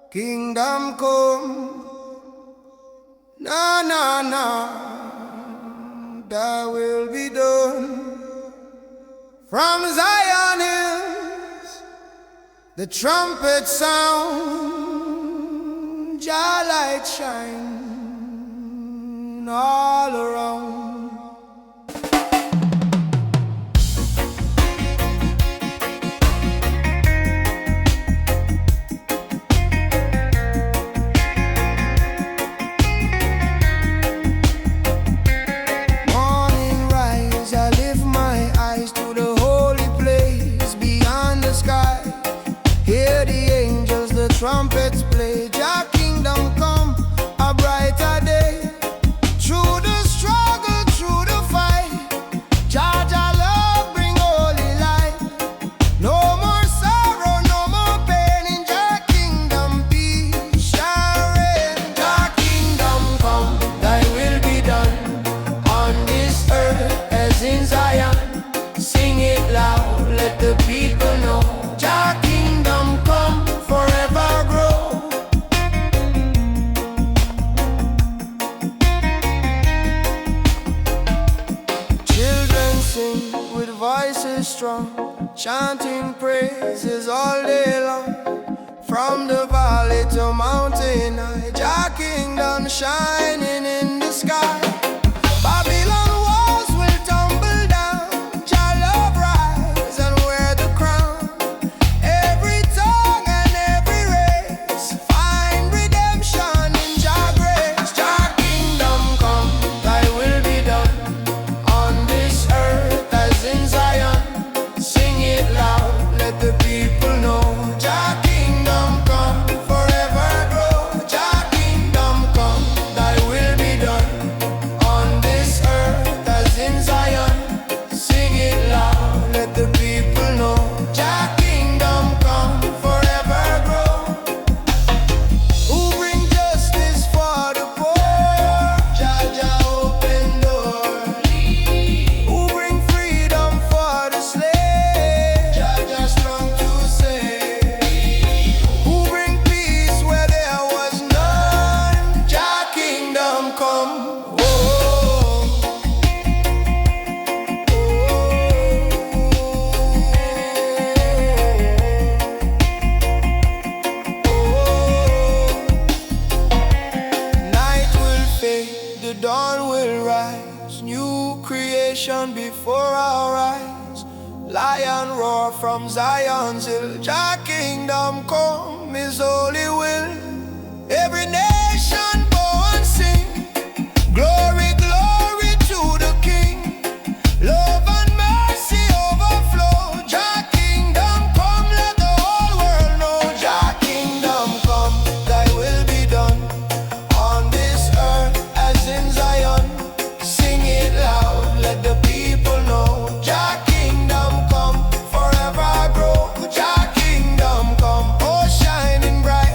Kingdom come, na na na, thy will be done. From Zion hills, the trumpet sound, Jah light shine all around. Trumpets play, Jah kingdom come, a brighter day. Through the struggle, through the fight, Jah love bring holy light. No more sorrow, no more pain, in Jah kingdom peace shall reign. Jah kingdom come, thy will be done, on this earth as in Zion. Sing it loud, let the people know. Jah kingdom come, forever grow. Children sing with voices strong, chanting praises all day long. From the valley to mountain high, Jah kingdom shining in the sky. Babylon walls will tumble down, Jah love rise and wear the crown. Every tongue and every race find redemption in Jah grace. Jah kingdom come, thy will be done, on this earth as in Zion. Sing it loud, let the people know. Jah kingdom come, forever grow. Jah kingdom come, thy will be done, on this earth as in Zion. Sing it loud, let the people know. Jah kingdom come, forever grow. Who bring justice for the poor? Jah open door. Who bring freedom for the slave? Jah strong to save. Who bring peace where there was none? Jah kingdom come. Oh, night will fade, the dawn will rise, new creation before our eyes. Lion roar from Zion's hill, Jah kingdom come, His holy will. Every nation bow and sing, glory, glory to the King. Love and mercy overflow. Jah kingdom come, let the whole world know. Jah kingdom come, thy will be done, on this earth as in Zion. Sing it loud, let the people know. Jah kingdom come, forever grow. Jah kingdom come, oh shining bright.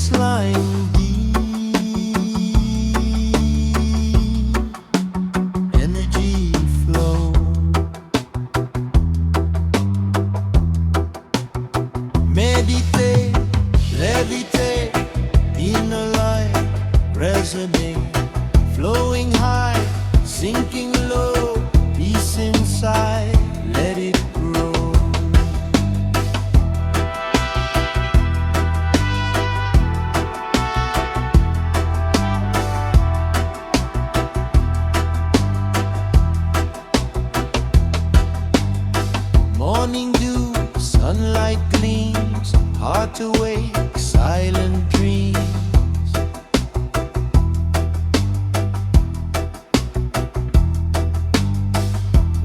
bassline deep, energy flow. Meditate, levitate, inner light, resonate, flowing high, sinking low, peace inside, let it grow. Morning dew, sunlight gleams, heart awake, silent dreams.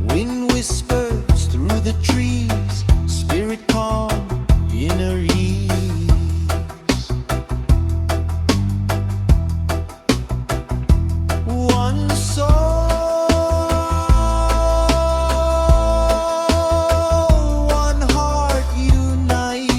Wind whispers through the trees, spirit calm, inner ease. One soul, one heart unite.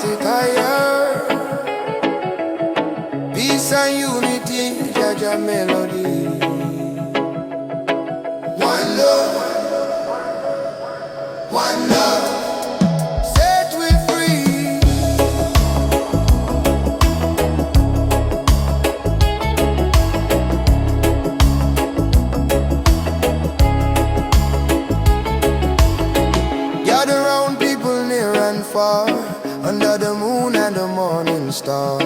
take higher. Peace and unity, Jaja melody. One love, one love. Set we free. Gather round people near and far, under the moon and the morning star.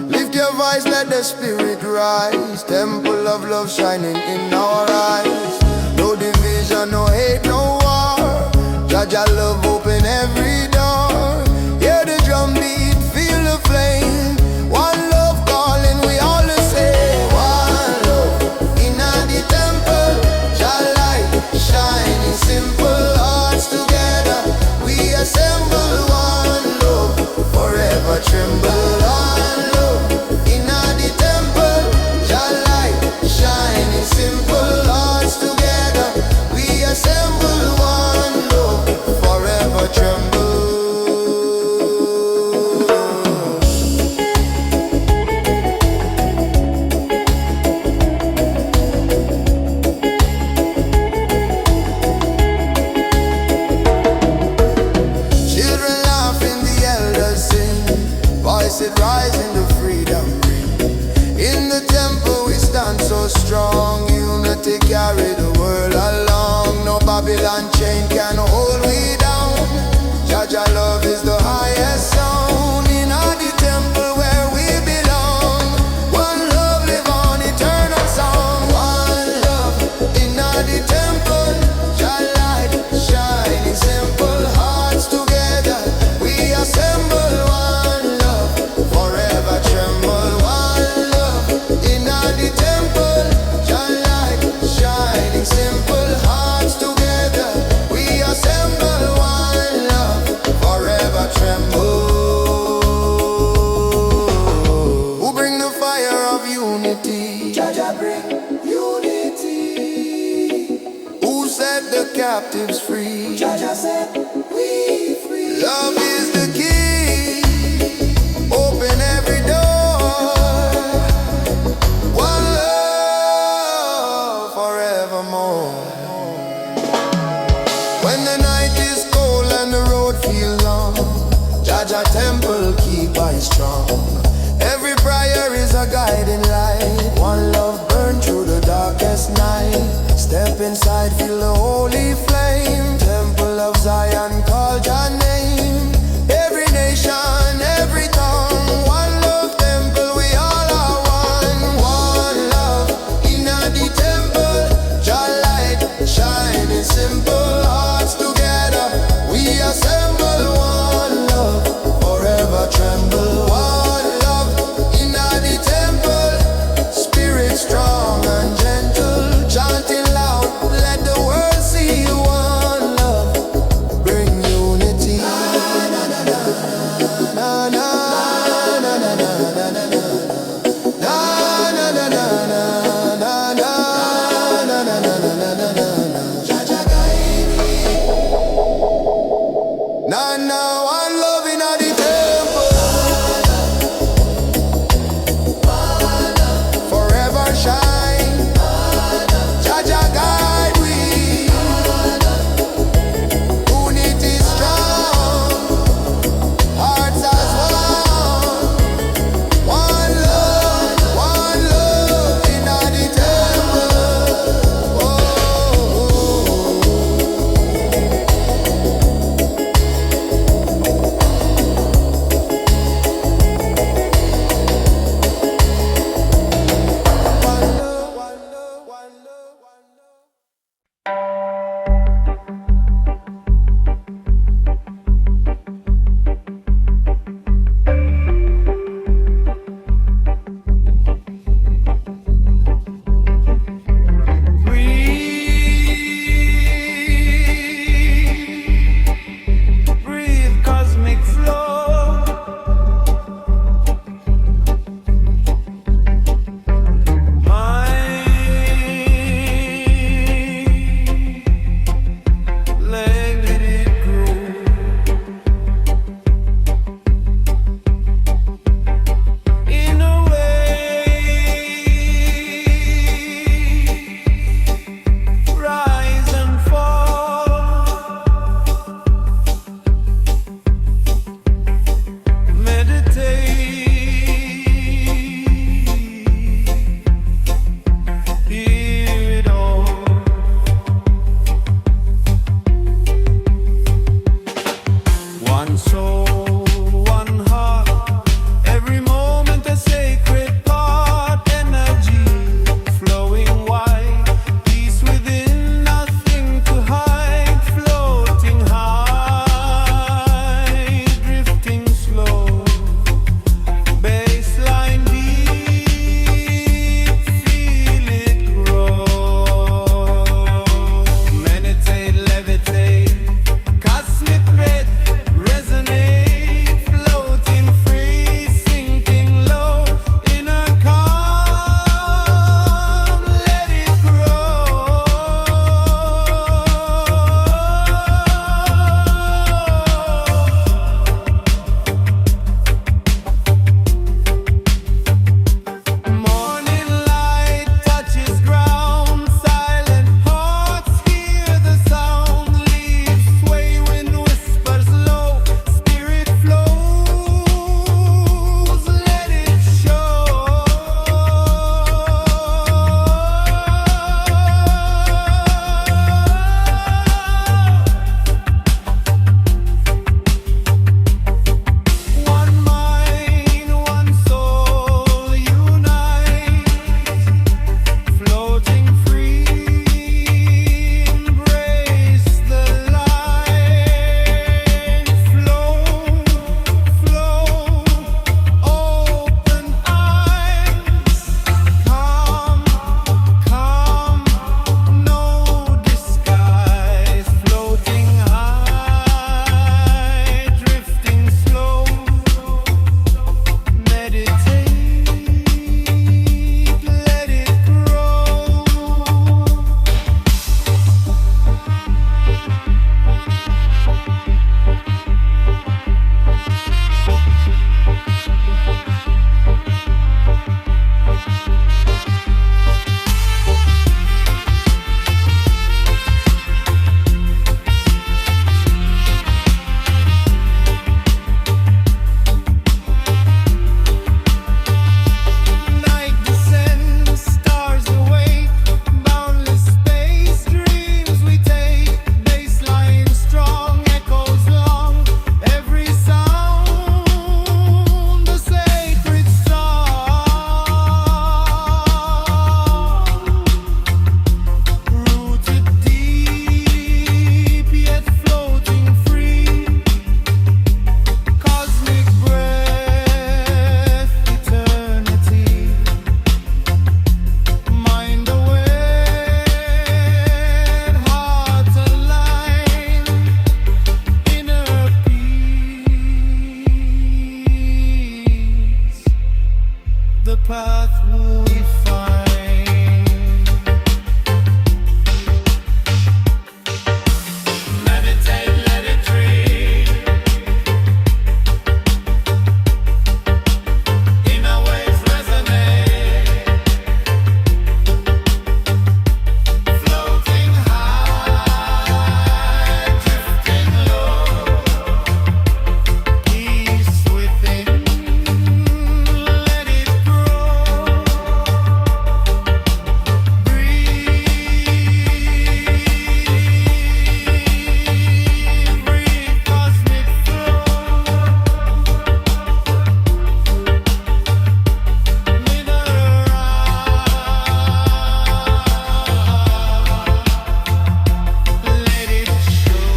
Lift your voice, let the spirit rise. Temple of love shining in our eyes. No division, no hate, no war. Jaja love open every door. Hear the drum beat, feel the flame. One love calling, we all the same. One love in the temple. Jah light shining, simple hearts together. We assemble one love, forever tremble. One love in the temple. Jah light shining, simple hearts together. We assemble one love, forever tremble. Children laughing, the elders sing. Voices rising to freedom ring. In the temple we stand so strong. Unity carry the world along. No Babylon chain can hold we down. Jaja love is the highest sound. In the temple where we belong. One love live on eternal song. One love in the temple. Jah light shining, simple hearts together. We assemble one love, forever tremble. One love in the temple. Jah light shining, simple hearts together. We assemble one love, forever tremble. Who bring the fire of unity? Jaja bring unity. Who set the captives free? Jaja set we free. Love is the key. Open every door. One love forevermore. When the night is cold and the road feels long, Jaja temple keep us strong. Every prayer is a guiding light. One love burn through the darkest night. Step inside, feel the holy flame. Temple of Zion, call your name. Every nation, every tongue. One love temple, we all are one. One love in the temple. Jah light shining, simple hearts together. We assemble one love, forever tremble. One path we find. Meditate, let it dream. Inner waves resonate. Floating high, drifting low. Peace within. Let it grow. Breathe, breathe, cosmic flow. With a let it show.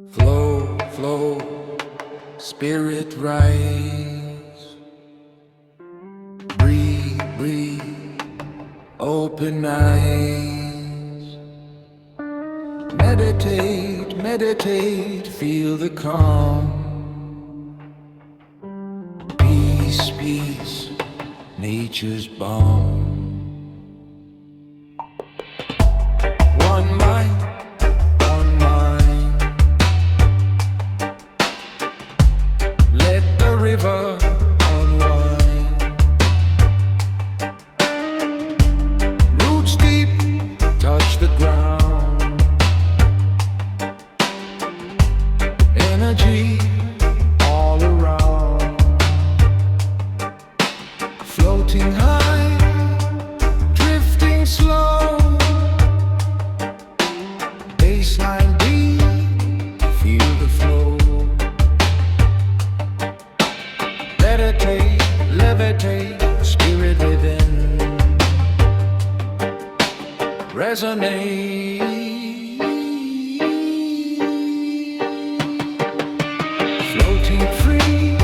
Flow, flow, spirit rise. Breathe, breathe, open eyes. Meditate, meditate, feel the calm. Peace, peace, nature's balm. One mind, one mind. Let the river unwind. Roots deep, touch the ground. Energy all around. Floating high, drifting slow. Bassline beat, feel the flow. Meditate, levitate, spirit within. Resonate. Floating free,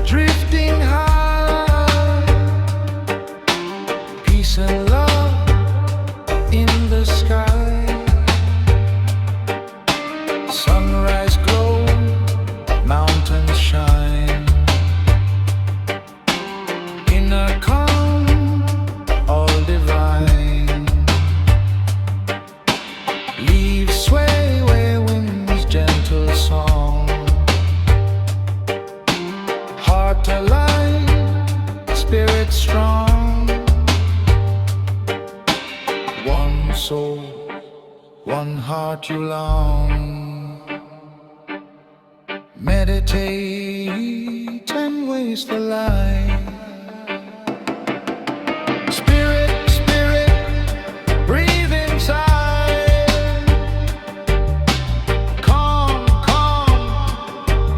drifting high. Peace and love in the sky. Sunrise glow, mountains shine. Inner calm, all divine. Leaves sway where winds gentle song. Heart alive, spirit strong. One soul, one heart you long. Meditate and waste the light. Spirit, spirit, breathe inside. Calm, calm,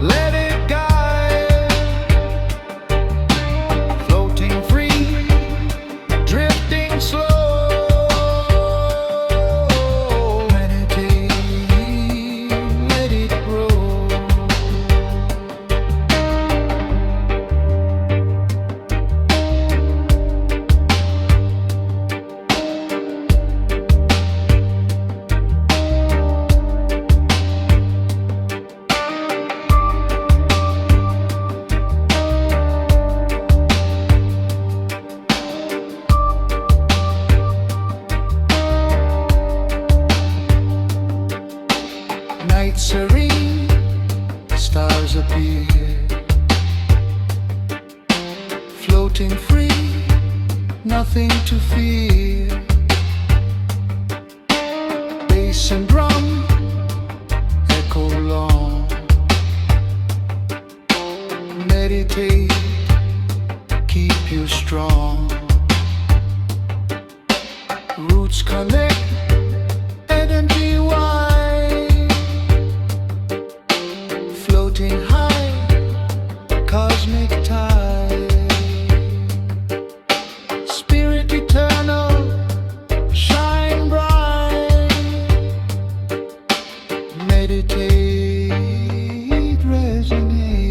let it guide. Floating free, drifting slow. Meditate, let it grow. Night serene, stars appear. Floating free, nothing to fear. Bass and drum echo long. Meditate, keep you strong. Roots connect, energy wide, floating high, cosmic tide. Spirit eternal, shine bright. Meditate, resonate.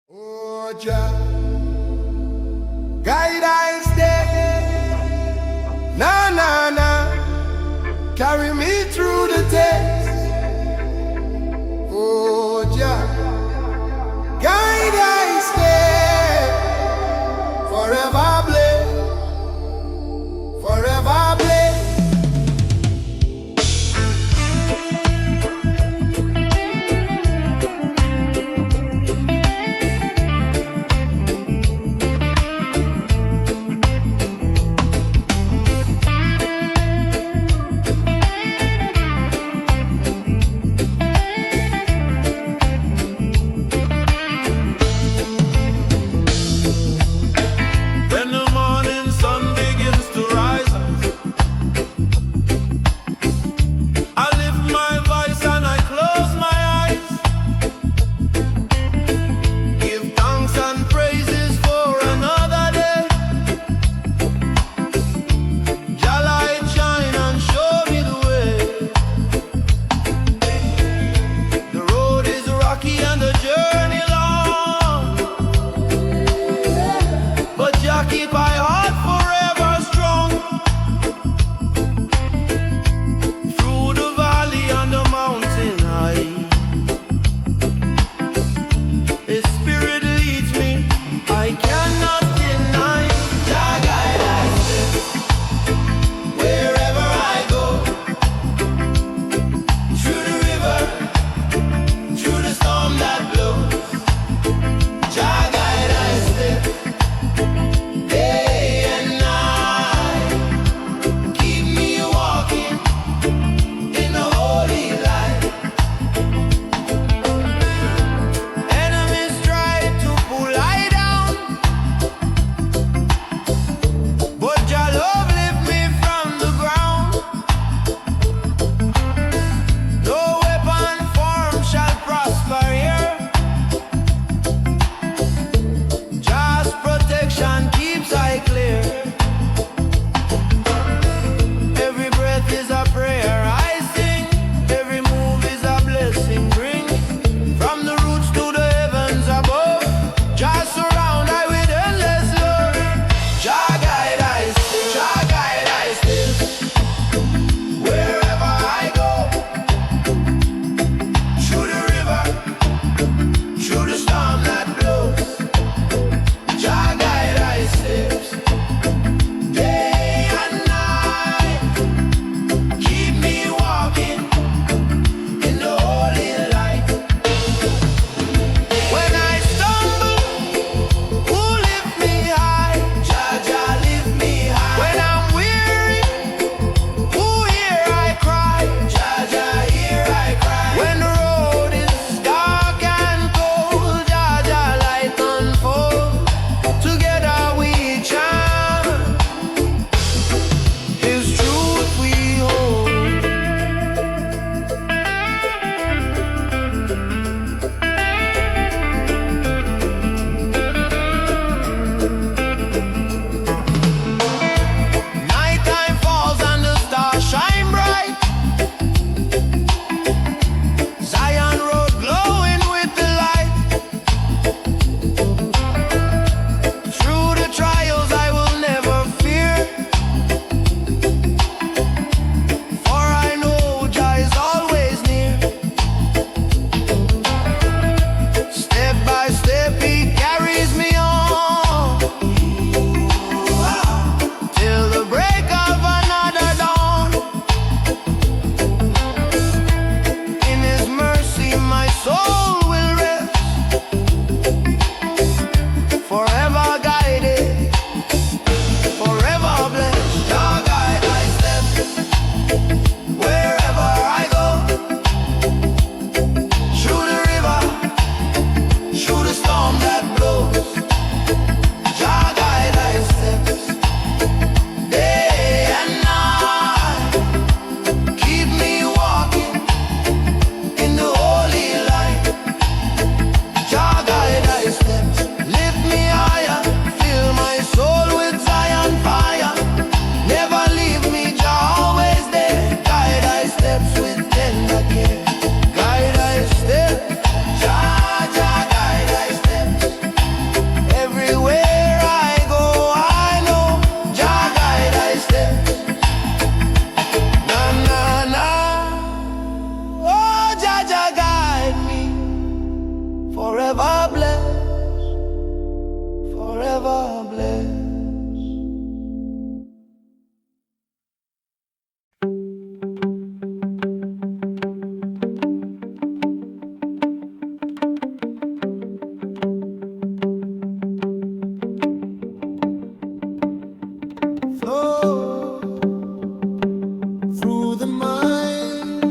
Oh, Jah, guide I stay. Na na na, carry me through the test. Oh, Jah, guide I stay. Forever blessed, forever blessed. Jah guide me, forever blessed, forever blessed. Flow through the mind,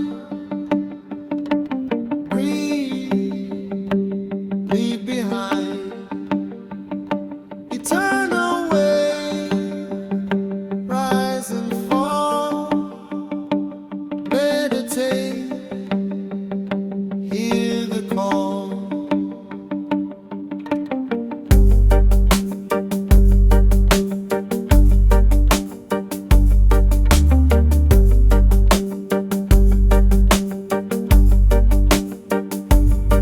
breathe, leave behind eternal way, rise and fall, meditate, hear the call.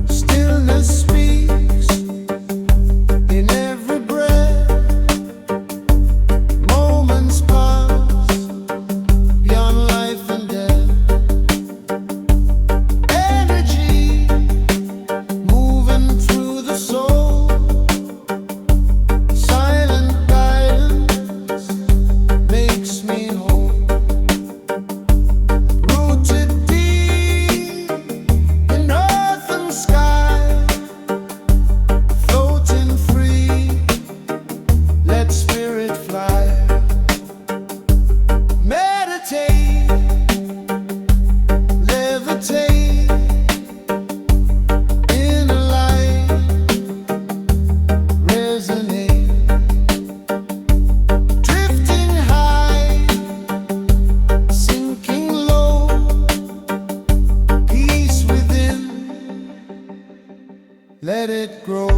Stillness speaks in every breath. Moments pass beyond life and death. Energy moving through the soul. Silent guidance makes me whole. Rooted deep in earth and sky, floating free, let spirit fly. Meditate, levitate, inner light, resonate. Drifting high, sinking low, peace within, let it grow.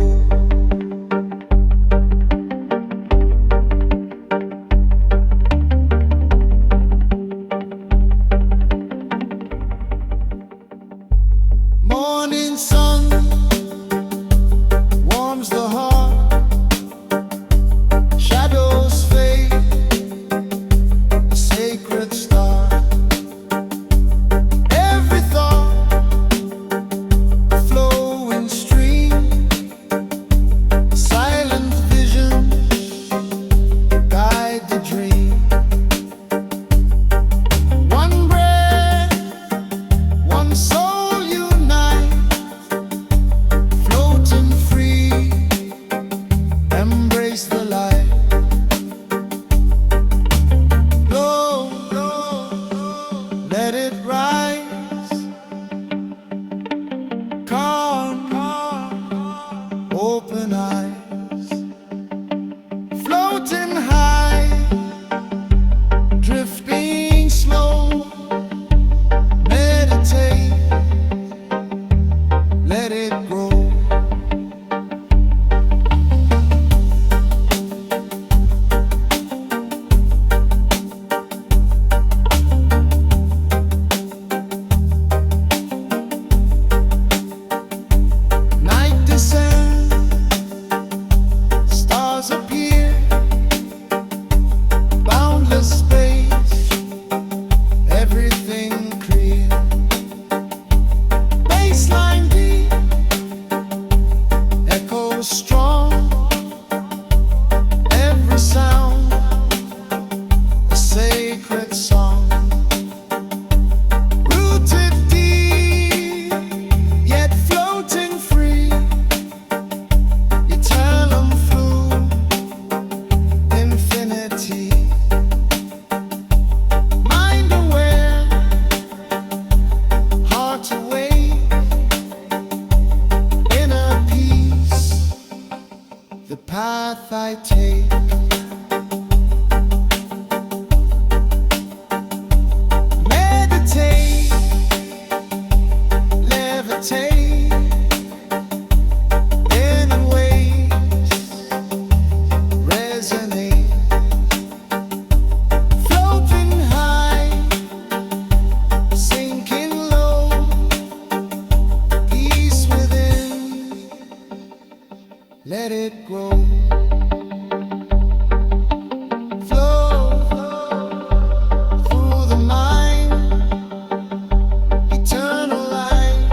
Morning sun warms the heart, shadows fade, a sacred star. Every thought a flowing stream, silent vision guide the dream. One breath, one soul unite, floating free, embrace the light. Flow, let it rise, calm, open eyes, floating high, drifting slow, meditate, let it grow. Night descends, stars appear, boundless space, everything clear. Bassline deep, echoes strong, every sound a sacred song. Rooted deep, yet floating free, eternal flow, infinity. Mind aware, heart awake, inner peace, the path I take. Meditate, levitate, inner ways, resonate. Floating high, sinking low, peace within, let it grow. Flow through the mind, eternal light,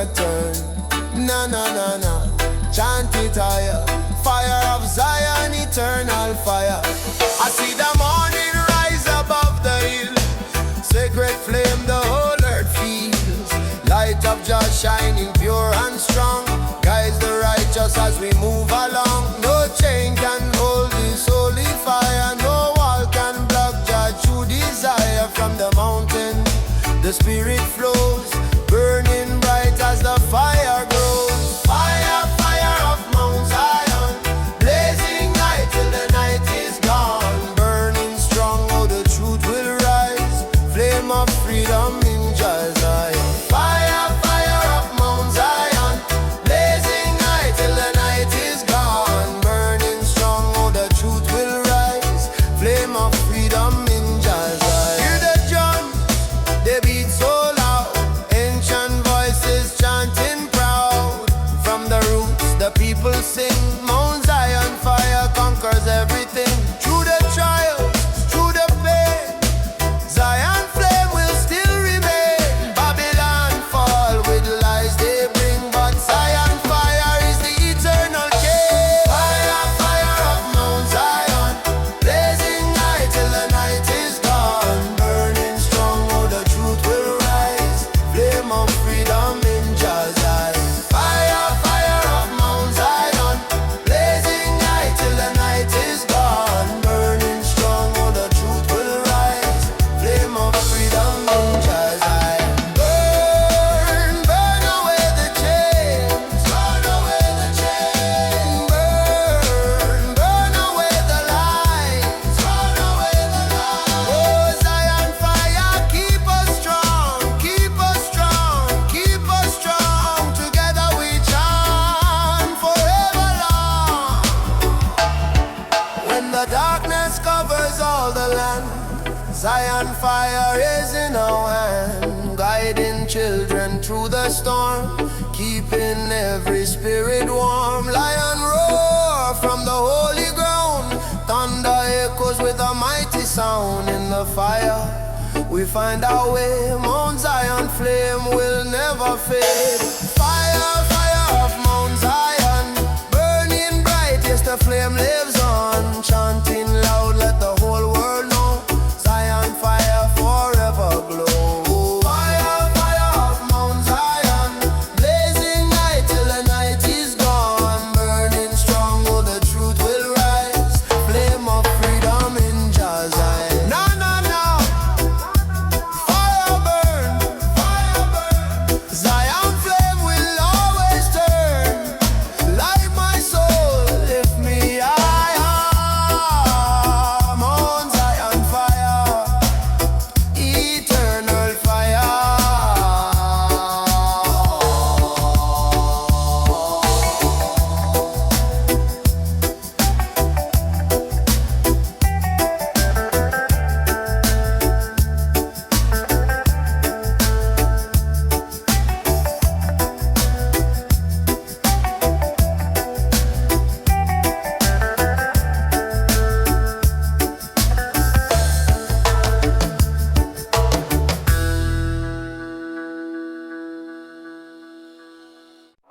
return. Na na na na, chant it higher. Fire of Zion, eternal fire. I see the morning rise above the hill. Sacred flame the whole earth feels. Light of Jah shining pure and strong. Guides the righteous as we move along. No chain can hold this holy fire. No wall can block Jah true desire. From the mountain the spirit flows, burning bright as the fire grows. Fire, fire of Mount Zion, blazing night till the night is gone. Burning strong, oh the truth will rise. Flame of freedom in Jah Zion. Fire, fire of Mount Zion, blazing night till the night is gone. Burning strong, oh the truth will rise. Flame of freedom in Jah Zion. Hear the drums, they beat so loud. Ancient voices chanting proud. From the roots the people sing. Mount Zion fire conquers everything. Through the trials, through the pain, Zion flame will still remain. Babylon fall with lies they bring, but Zion fire is the eternal king. Fire, fire of Mount Zion, blazing night till the night is gone. Burning strong, oh the truth will rise. Flame of freedom in Jah Zion. Fire, fire of Mount Zion, blazing night till the night is gone. Burning strong, oh the truth will rise. Flame of freedom in Jah Zion. Burn, burn away the chains. Burn away the chains. Burn, burn away the lies. Burn away the lies. Oh Zion fire, keep us strong. Keep us strong. Keep us strong. Together we chant forever long. When the darkness covers all the land, Zion fire is in our hand, guiding children through the storm, keeping every spirit warm. Lion roar from the holy ground, thunder echoes with a mighty sound. In the fire we find our way. Mount Zion flame will never fade. Fire, fire of Mount Zion, burning bright, yes the flame lives on. Chanting loud, let the whole world know. Zion fire forever glow. Fire, fire of Mount Zion, blazing night till the night is gone. Burning strong, oh the truth will rise. Flame of freedom in Jah Zion. No, no, no, fire burn, fire burn. Zion flame will always turn. Light my soul, lift me higher. Mount Zion fire, eternal fire.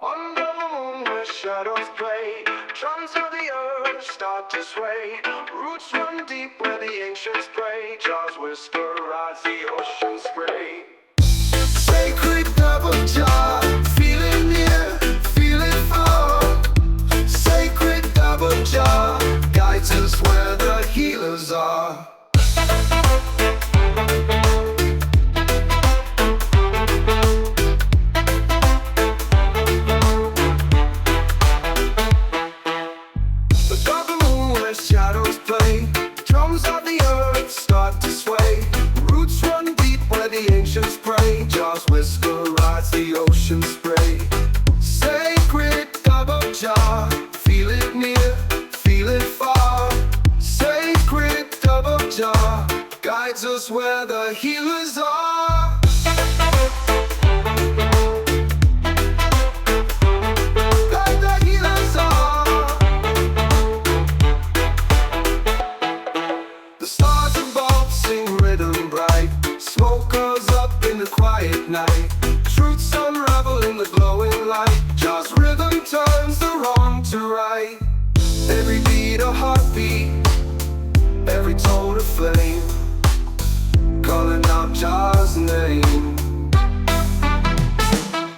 Under the moon where shadows play, drums of the earth start to sway. Roots run deep where the ancients pray. Jaws whisper as the ocean spray. Sacred double jar, feel it near, feel it far. Sacred double jar, guides us where the healers are. The double moon where shadows play, drums of the earth start to sway. Roots run deep where the ancients pray. Jaws whisper as the ocean spray. Sacred double jar, feel it near, feel it far. Sacred double jar, guides us where the healers are. Like the healers are. The stars above sing rhythm bright. Smoke goes up in the quiet night. Truths unravel in the glow light. Just rhythm turns the wrong to right. Every beat a heartbeat, every tone a flame, calling out Jah's name.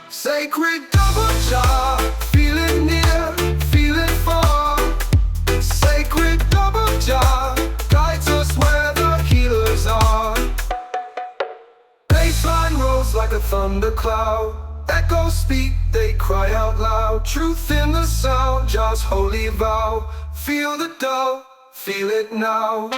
Sacred double Jah, feel it near, feel it far. Sacred double Jah, guides us where the healers are. Bassline rolls like a thundercloud. Echoes speak, they cry out loud. Truth in the sound, Jah's holy vow. Feel the dove, feel it now.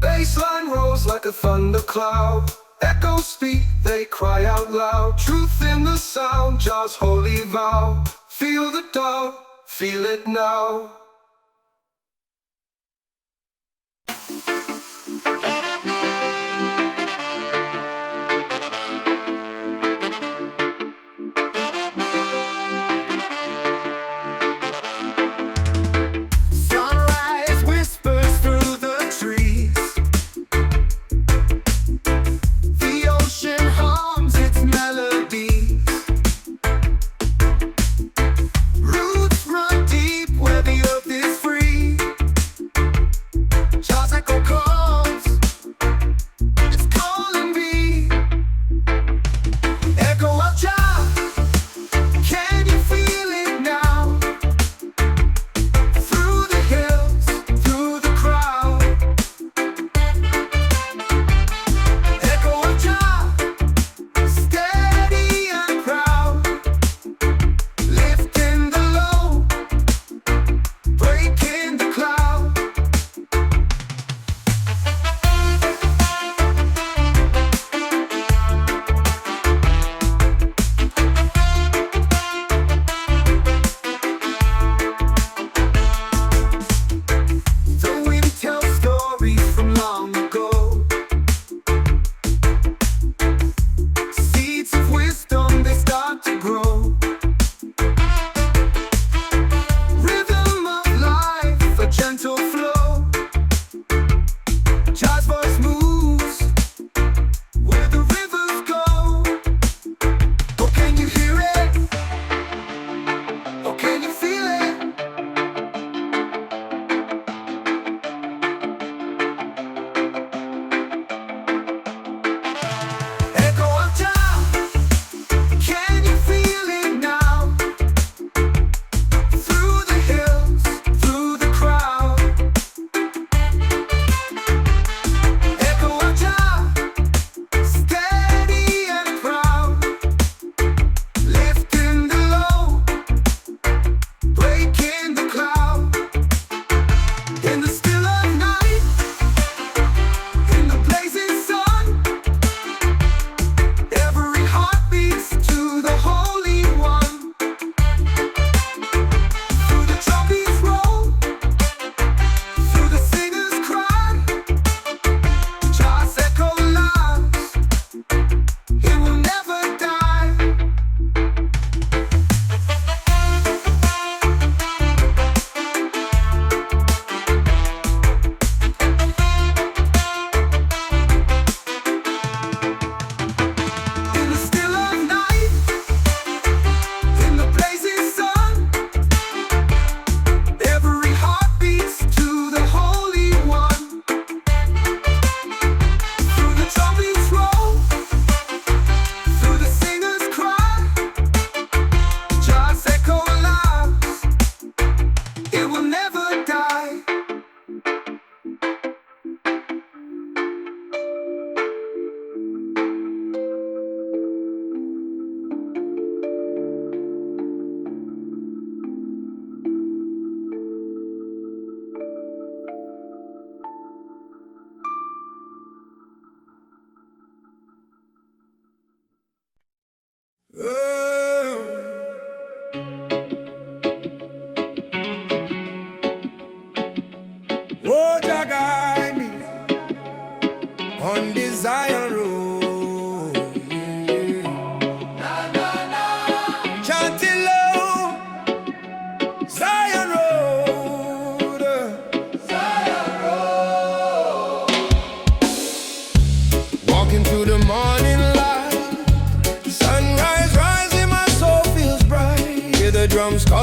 Bassline rolls like a thundercloud. Echoes speak, they cry out loud. Truth in the sound, Jah's holy vow. Feel the dove, feel it now. Sunrise whispers through the trees. The ocean hums its melodies. Roots run deep where the earth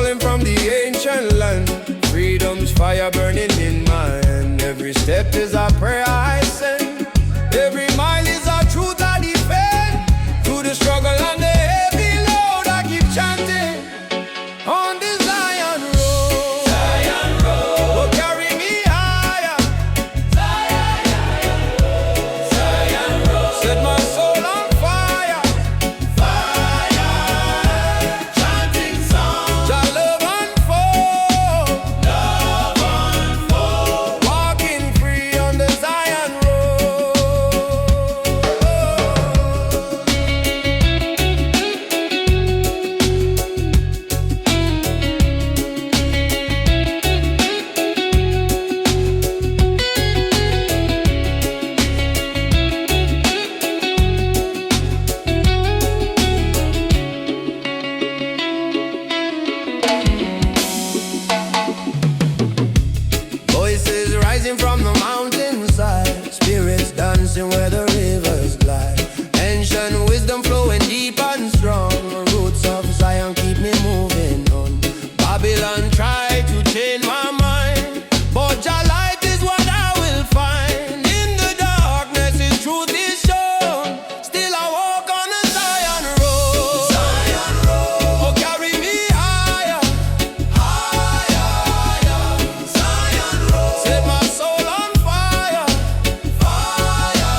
calling from the ancient land. Freedom's fire burning in my hand. Every step is a prayer I send. Every mile is a truth I defend. Through the struggle and the heavy load I keep chanting. On the Zion road, Zion road, oh carry me higher. Zion road, Zion road, set my soul on fire. Fire, chanting songs, Jah love unfold, walking free on the Zion road. Voices rising from the mountainside, spirits dancing where the rivers glide. Ancient wisdom flowing deep and strong. Roots of Zion keep me moving on. Babylon tried to change my mind, but Jah light is what I will find. In the darkness His truth is shown. Still I walk on the Zion road. Zion road, oh carry me higher. Higher, Zion road, set my soul on fire. Fire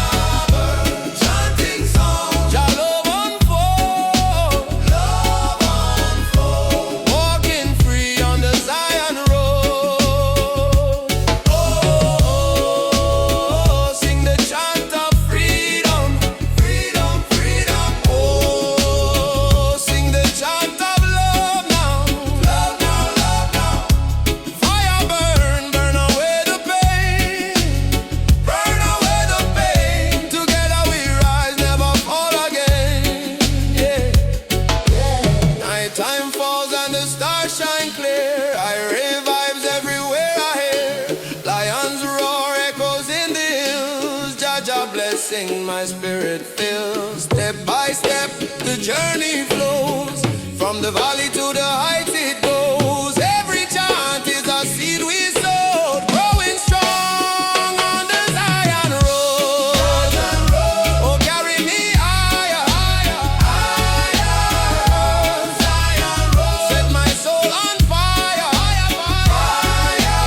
burn, chanting songs, Jah love unfold, walking free on the Zion road. Oh, sing the chant of freedom, freedom, freedom. Oh, sing the chant of love now, love now, love now. Fire burn, burn away the pain, burn away the pain. Together we rise, never fall again. Yeah. Night time falls and the stars shine clear. I revives everywhere I hear. Lions roar, echoes in the hills. Jah Jah blessing my spirit fills. Step by step the journey flows. From the valley to the heights it goes. Every chant is a seed we sowed, growing strong on the Zion road. Oh carry me higher, higher, Zion road, set my soul on fire. Fire,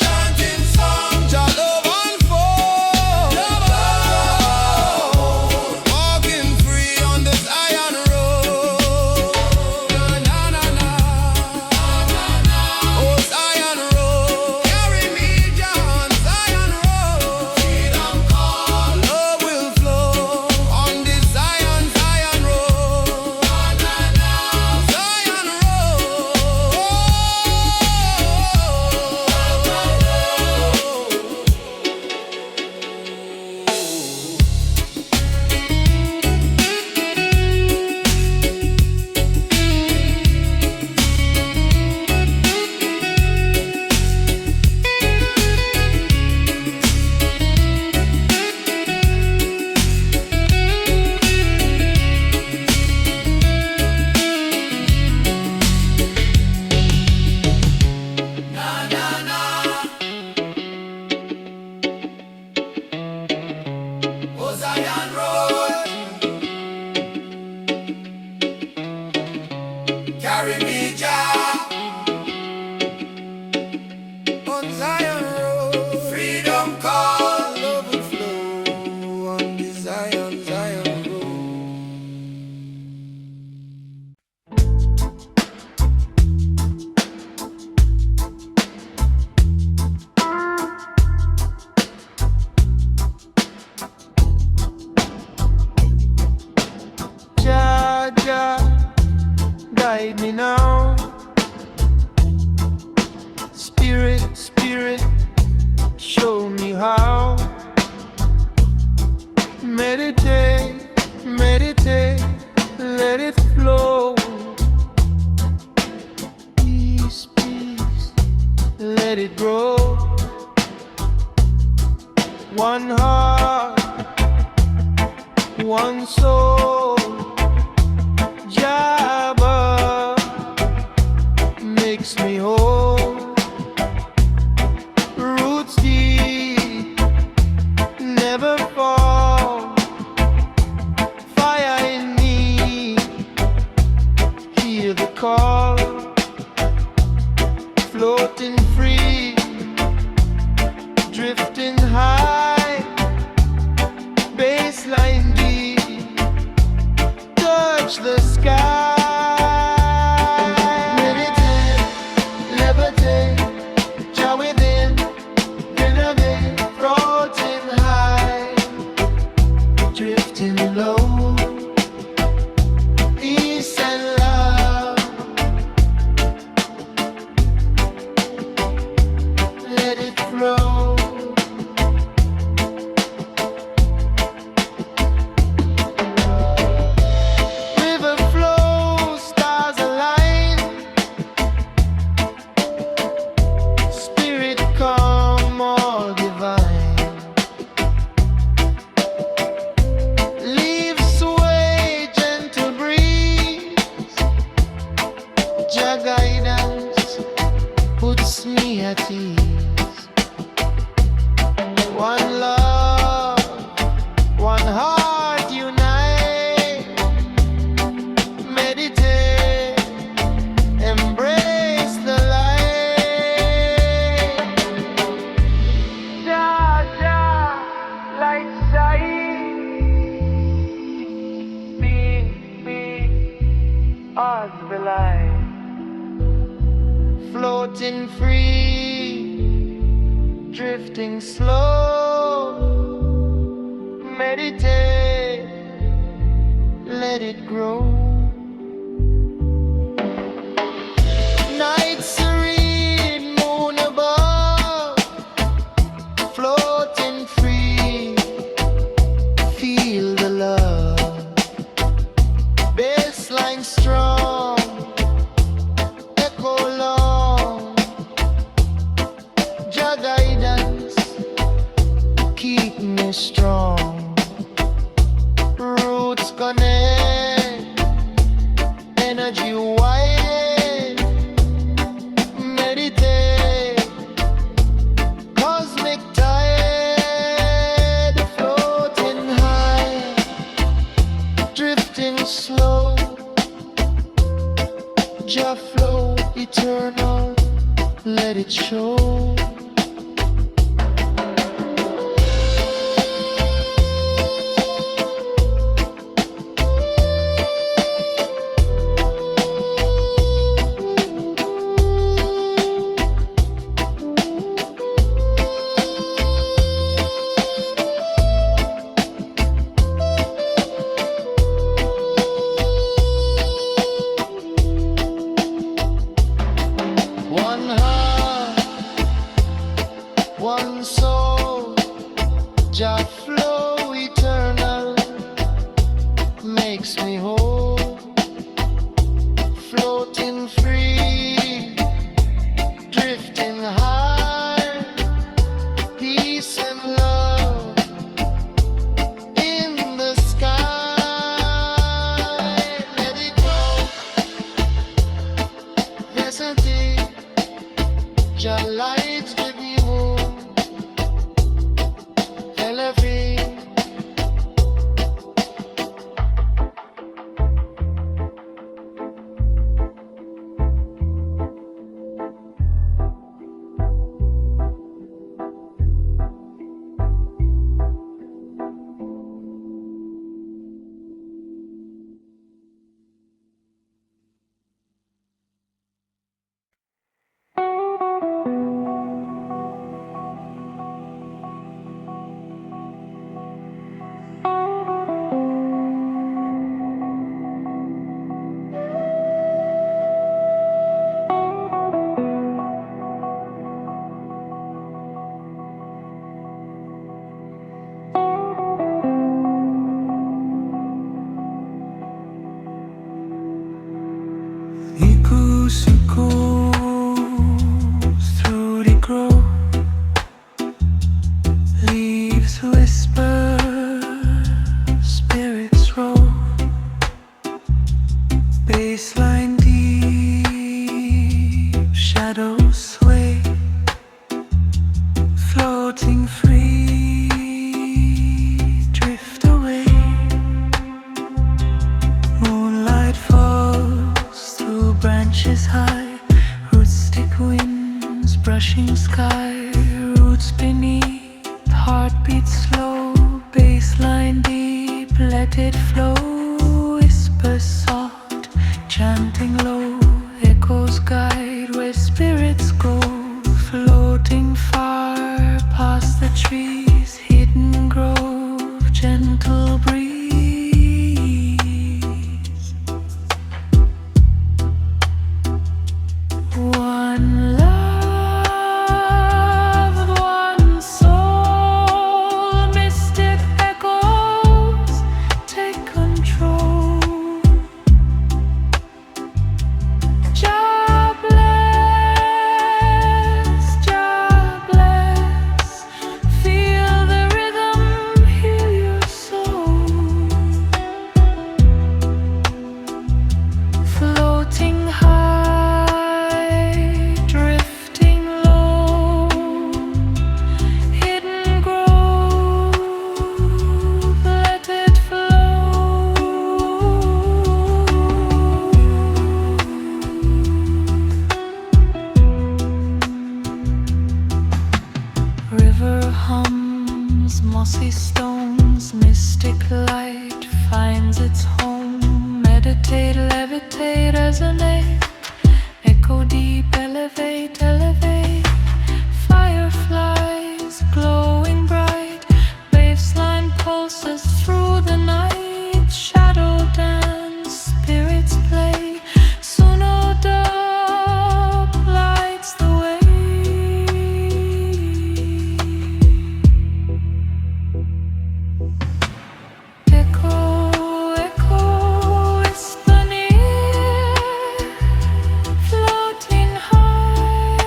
chanting songs, Jah love unfold, walking free on the Zion road. Na na na, oh Zion road, carry me down Zion road. Freedom call, love will flow on this Zion, Zion road. Zion oh Zion road, carry me Jah on Zion road. Freedom call, love will flow on the Zion, Zion road. Jah Jah, guide me now. Spirit, Spirit, show me how. Meditate, meditate, let it flow. Peace, peace, let it grow. One heart, one soul. Jabba, makes me whole. Roots deep, never fall. Fire in me, hear the call. Floating free, drifting high. Bassline deep, touch the sky. Meditate, levitate, joy within, renovate, floating high, drifting low. Peace and love, let it flow. River flows, stars align. Spirit calm, all divine. Leaves sway, gentle breeze. Jah guidance puts me at ease. One love, one heart unite. Meditate, embrace the light. Jah, Jah, light shine. Be as the light. Floating free, drifting slow. Meditate, let it grow. Night serene, moon above, floating free, feel the love. Bassline strong, echo long. Jah guidance keep me strong. Roots connect, energy wide. Meditate, cosmic tide, floating high, drifting slow. Jah flow eternal, let it show. One heart, one soul, Jah flow eternal, makes me whole. Floating free, drifting high, peace and love in the sky. Let it go, hesitate. Jah lights give me hope, elevate. shadows sway, floating free, drift away. Moonlight falls through branches high, roots stick winds brushing sky, roots beneath, heartbeat slow, bassline deep, let it flow, whispers soft, chanting low, echoes guide where spirits go, floating far past the trees, hidden grove, gentle breeze. One love, one soul, mystic echoes take control. Jah bless, feel the rhythm, heal your soul. Floating high, drifting low, hidden grove, let it flow. River hums, mossy stones, mystic light finds its home. Meditate, levitate, resonate, echo deep, elevate, elevate. Fireflies glowing bright, baseline pulses through the night. Shadow dance, spirits play, Suno dub lights the way. Echo, echo, whisper near, floating high,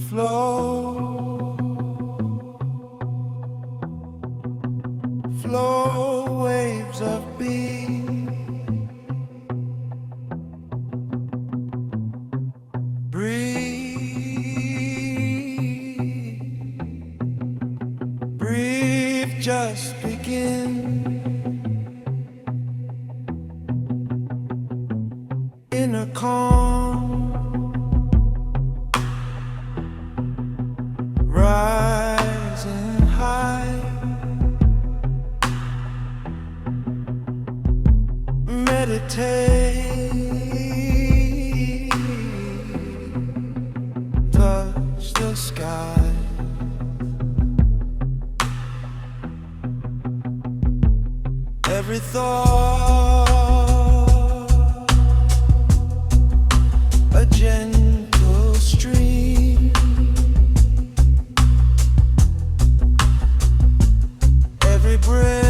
flow, flow waves of being, breathe, breathe, just begin. Inner calm, rising high, meditate, touch the sky. Every thought a gentle stream, every breath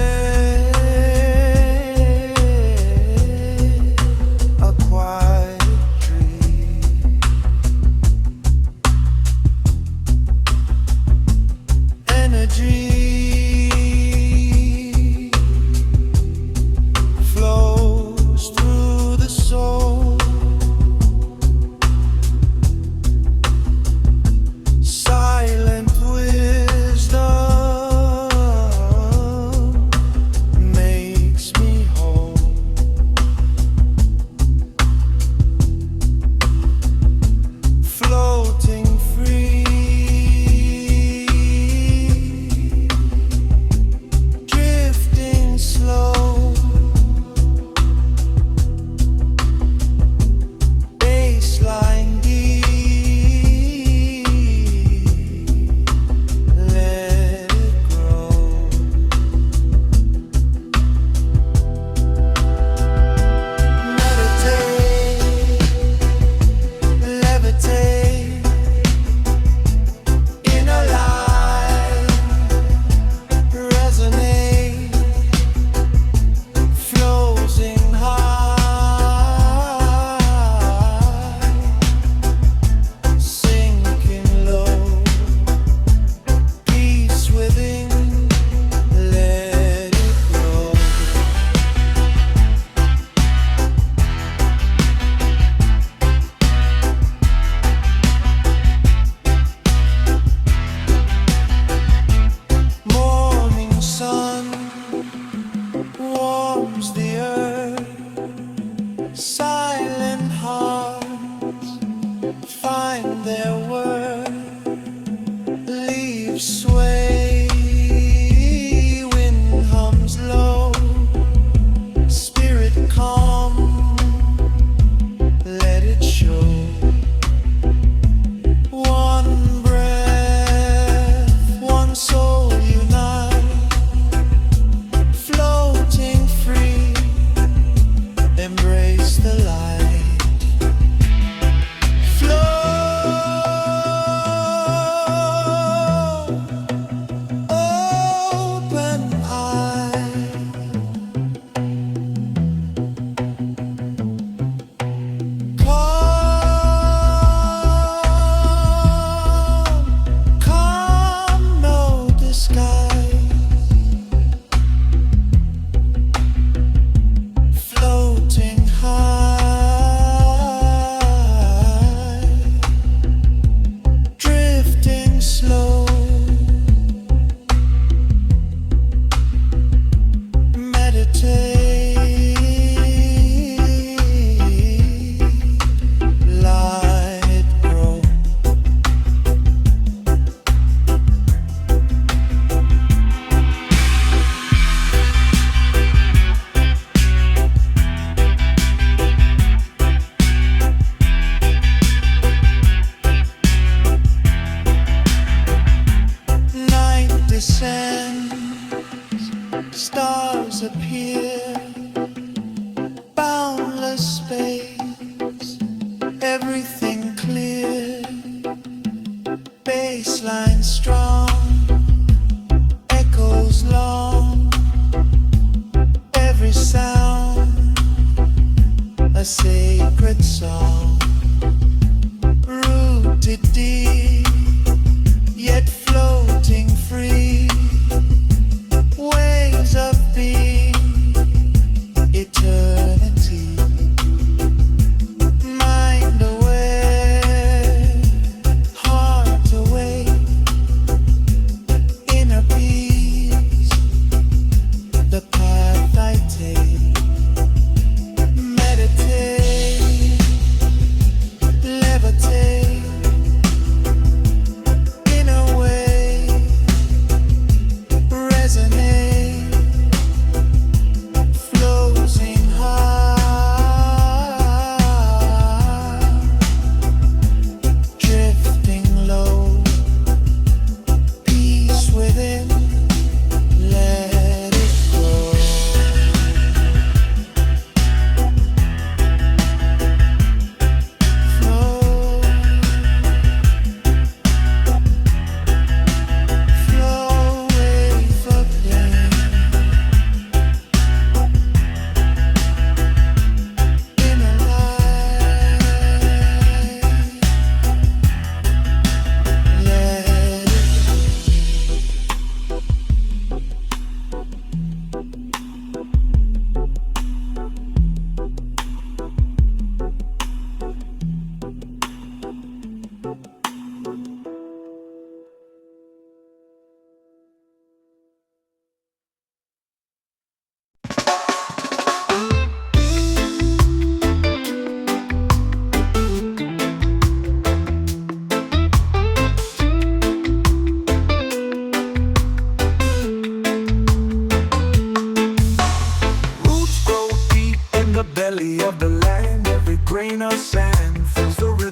a quiet dream, energy flows through the soul. Silent wisdom makes me whole. Floating free, drifting slow, bassline deep. Let it grow. Meditate, levitate, inner light, resonate, floating high, sinking low. Peace within, let it grow. Morning sun warms the earth, silent hearts find their worth. Leaves sway, wind hums low, spirit calm, let it show. One breath, one soul unite, floating free, embrace the light. Flow, open eye, calm, calm, no disguise, floating high, drifting slow, meditate, let it grow. Night descends, stars appear, boundless space, everything clear, bassline strong, echoes long, every sound a sacred song, rooted deep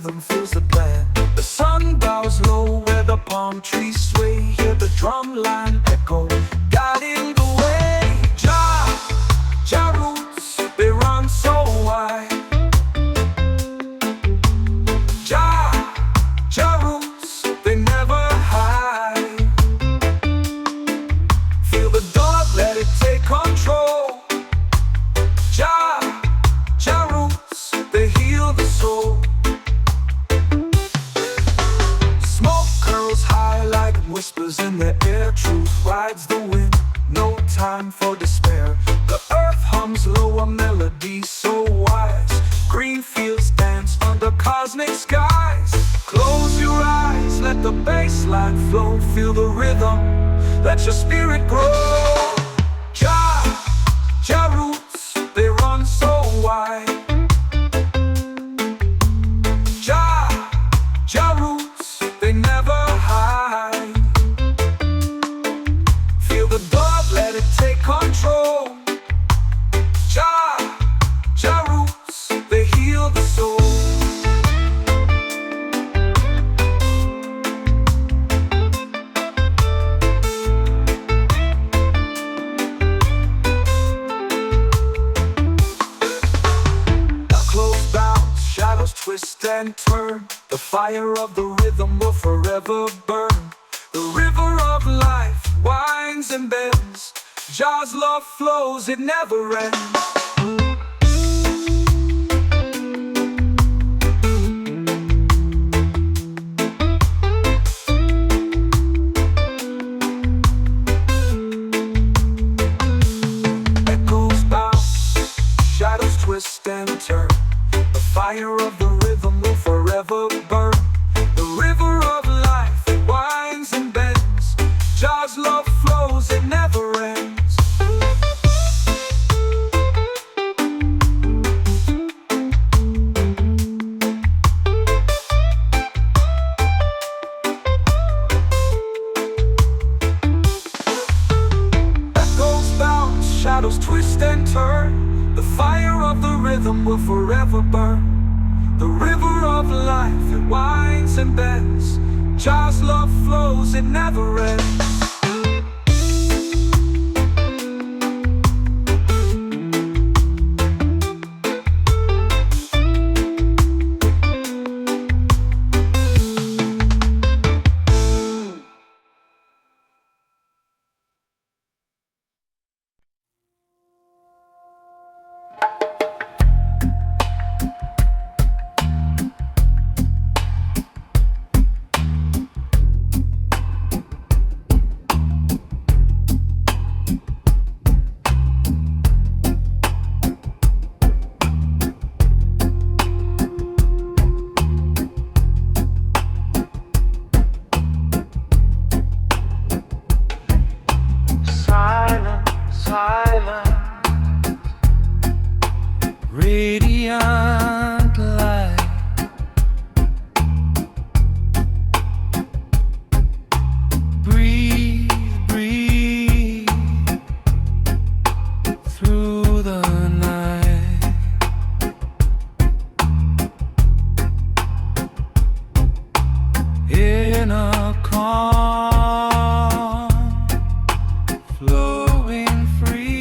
rhythm fills the band. The sun bows low where the palm trees sway. Hear the drum line echo, guiding the way. Jah roots, they run so wide. Jah roots, they never hide. Feel the dog, let it take control. Jah roots, they heal the soul. Smoke curls high like whispers in the air. Truth rides the wind, no time for despair. The earth hums low, a melody so wise. Green fields dance under cosmic skies. Close your eyes, let the bass line flow. Feel the rhythm, let your spirit grow. Jah roots, they run so wide. Jah roots, they never hide. Feel the dog, let it take control. Jah roots, they heal the soul. Twist and turn, the fire of the rhythm will forever burn. The river of life winds and bends. Jah's love flows, it never ends. Echoes bounce, shadows twist and turn. The fire of the rhythm will forever burn. The river of life, it winds and bends. Jah's love flows, it never ends. Echoes bounce, shadows twist and turn. The fire of the rhythm will forever burn. The river of life, it winds and bends. Jah's love flows, it never ends. Radiant light, breathe, breathe through the night. In a calm, flowing free.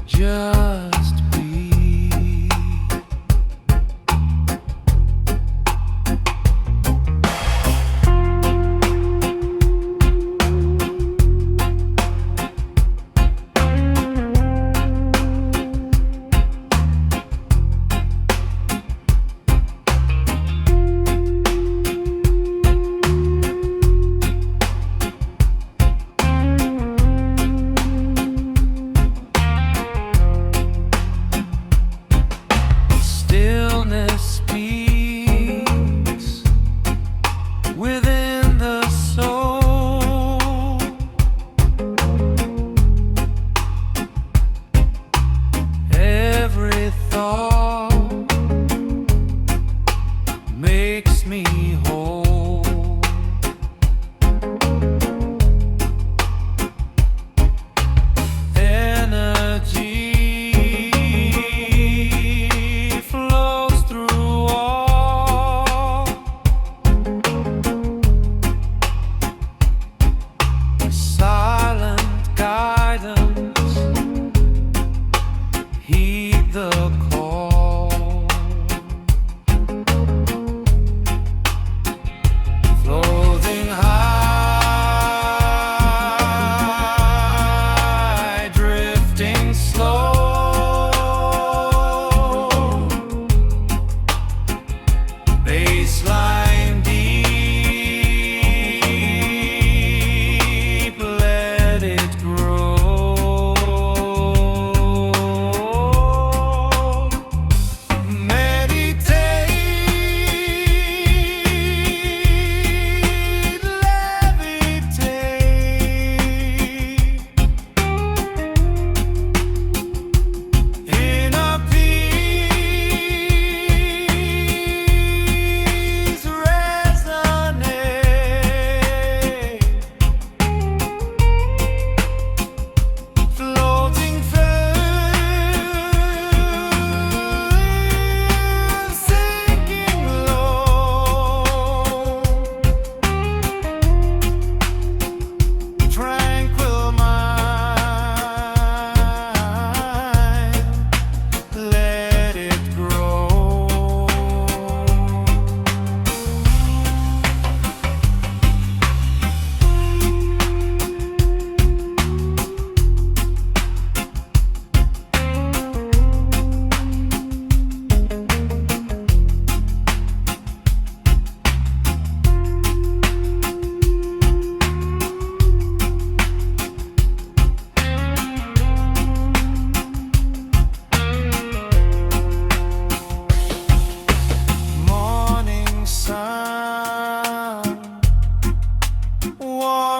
Just be.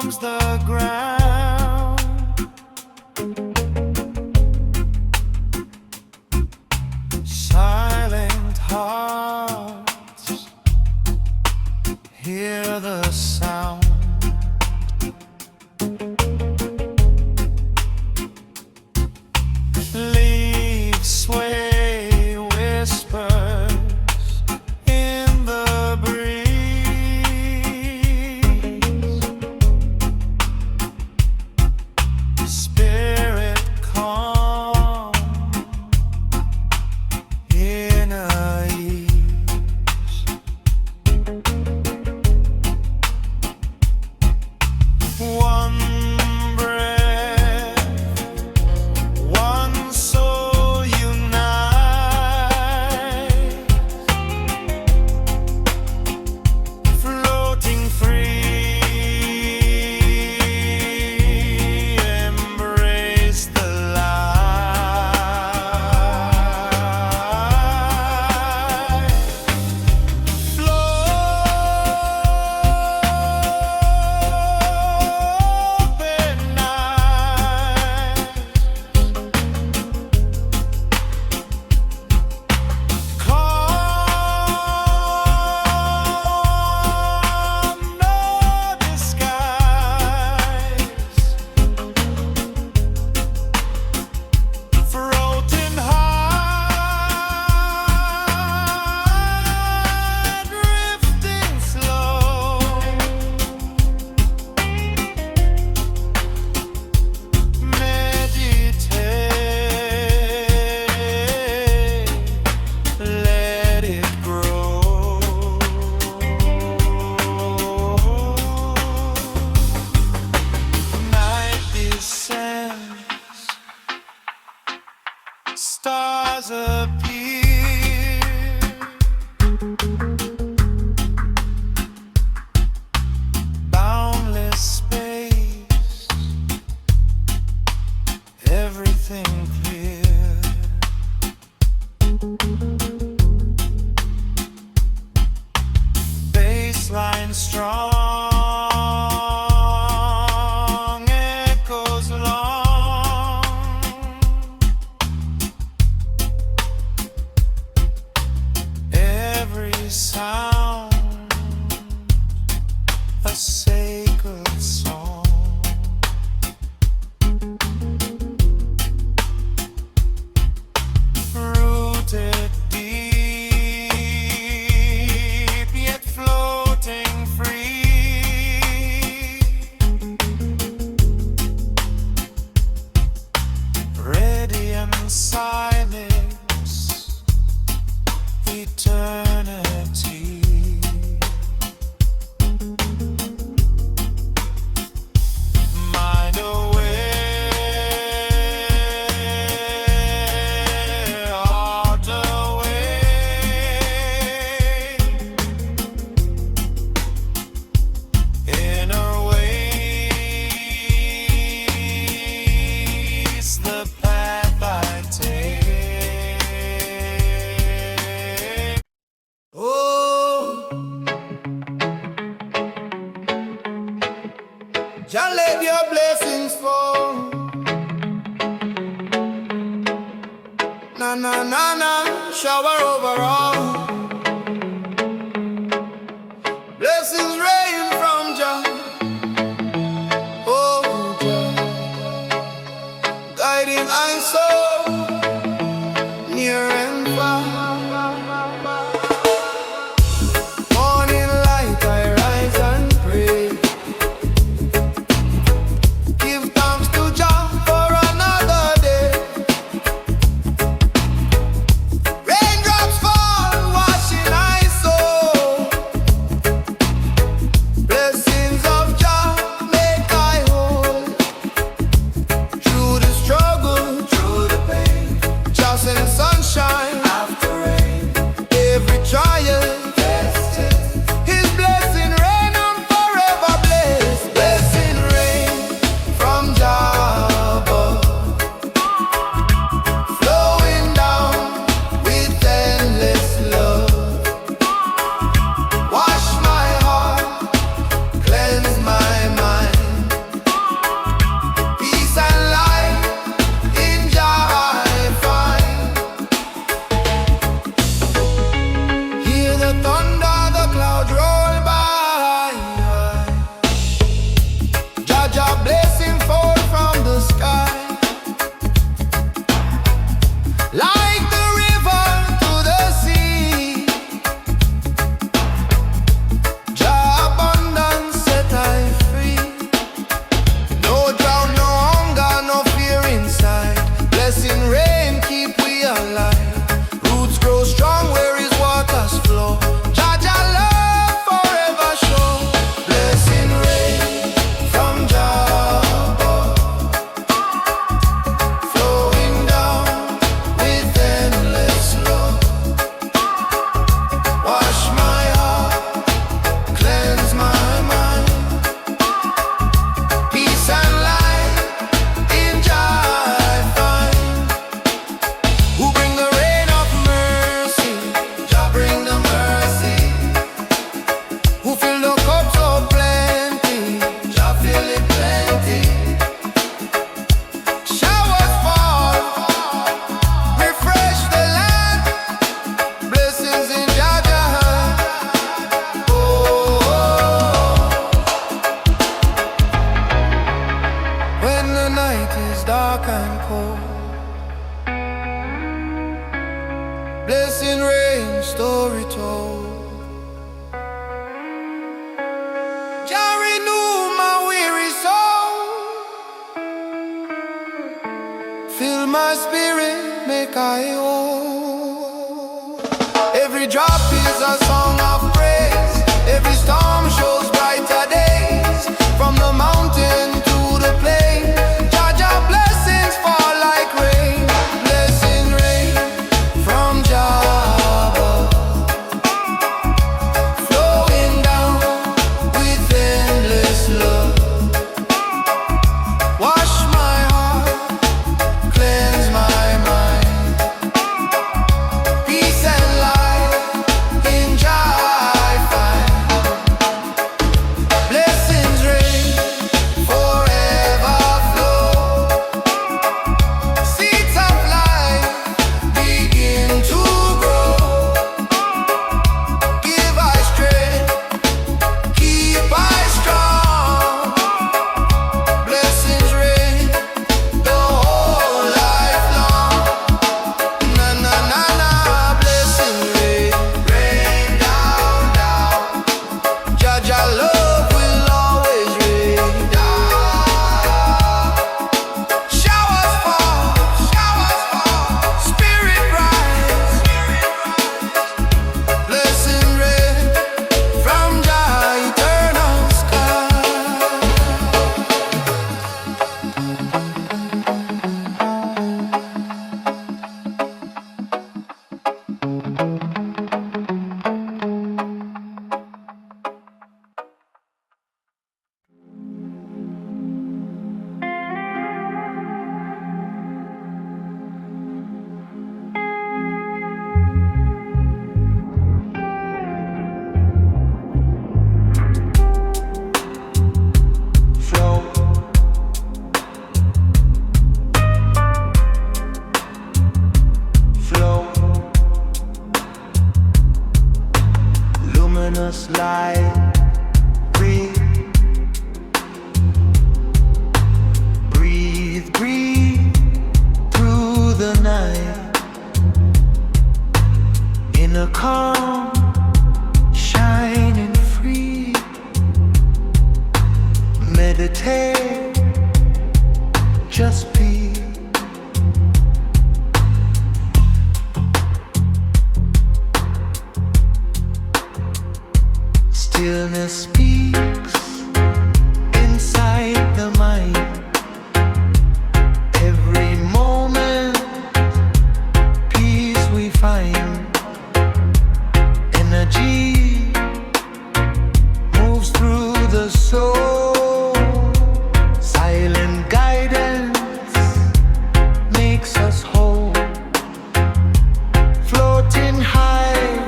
warms the ground. Silent hearts hear the sound. Leaves sway, whispers in the breeze. Spirit calm, inner ease. One breath, one soul unite, floating free, embrace the light. Open eyes, calm, no disguise, floating high, drifting slow. Meditate, let it grow. Night descends, stars appear, boundless space, everything clear. Bassline strong, echoes long. Every sound a sacred song. Rooted deep, yet floating free. Radiant silence, eternity. Mind away, heart away, inner ways, the path I take. Oh, Jah, let your blessings fall. Na na na na, shower over all. Blessings rain from Jah. Oh, Jah, guiding my soul near and far. Morning light, I rise and pray. Give thanks to Jah for another day. Raindrops fall, wash dark and cold. Blessing rain, story told. Jah renew my weary soul. Fill my spirit, make I whole. Every drop is a song of praise. Every storm shows brighter days. From the mountain to the plain, Jah Jah blessings fall like rain. Blessing rain from Jah above, flowing down with endless love. Wash my heart, cleanse my mind. Peace and light in Jah I find. Blessings rain, forever flow. Seeds of life begin to grow. Give I strength, keep I strong. Blessings rain the whole life long. Na na na na, blessings rain, rain down down. Jah Jah love will always rain down. Showers fall, spirit rise. Blessing rain from Jah eternal sky. Flow, flow, luminous light, breathe, breathe, breathe through the night in a calm, shining free. Meditate, just be. Stillness speaks inside the mind. Every moment, peace we find. Energy moves through the soul. Silent guidance makes us whole. Floating high,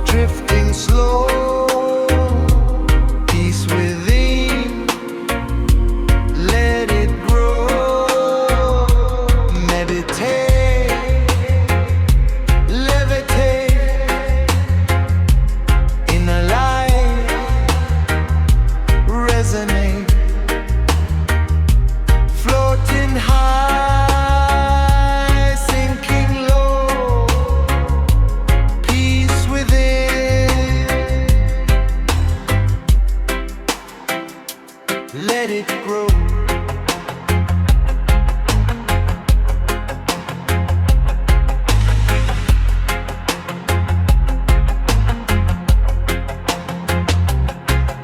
drifting slow. Peace within, let it grow. Meditate, levitate in a light, resonate. Floating high, sinking low. Peace within, let it grow.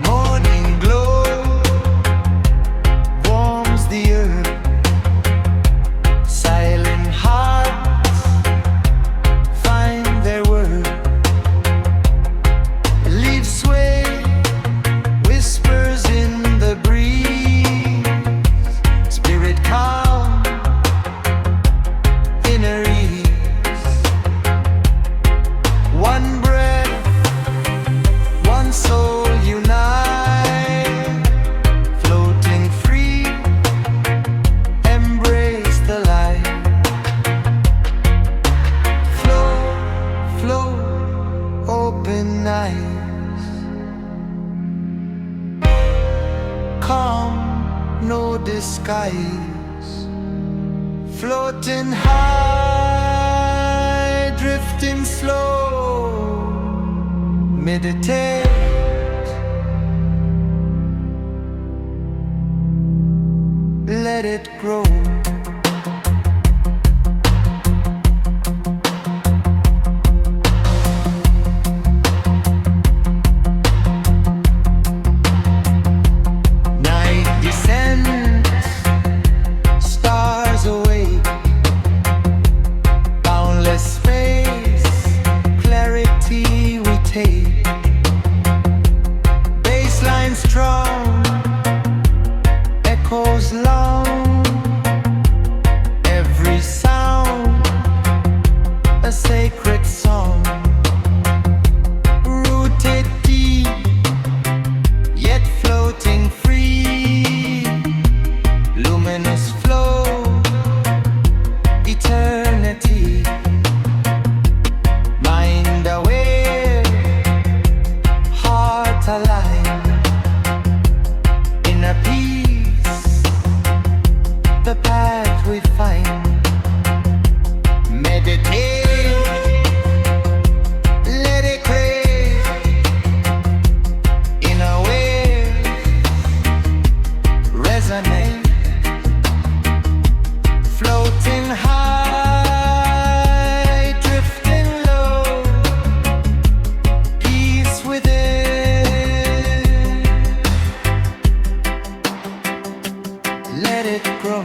Morning glow warms the earth. Silent hearts find their worth. Leaves sway, whispers in the breeze. no disguise. Floating high, drifting slow. Meditate. Let it grow. Night descends, stars awake. Boundless space, clarity we take. Bassline strong, echoes long. Every sound a sacred song. Rooted deep, yet floating free. Luminous flow, eternity. Mind aware, heart aligned. Inner peace, the path we find. Meditate, let it crave. Inner wave, resonate. Floating high, drifting low. Peace within. Let it grow.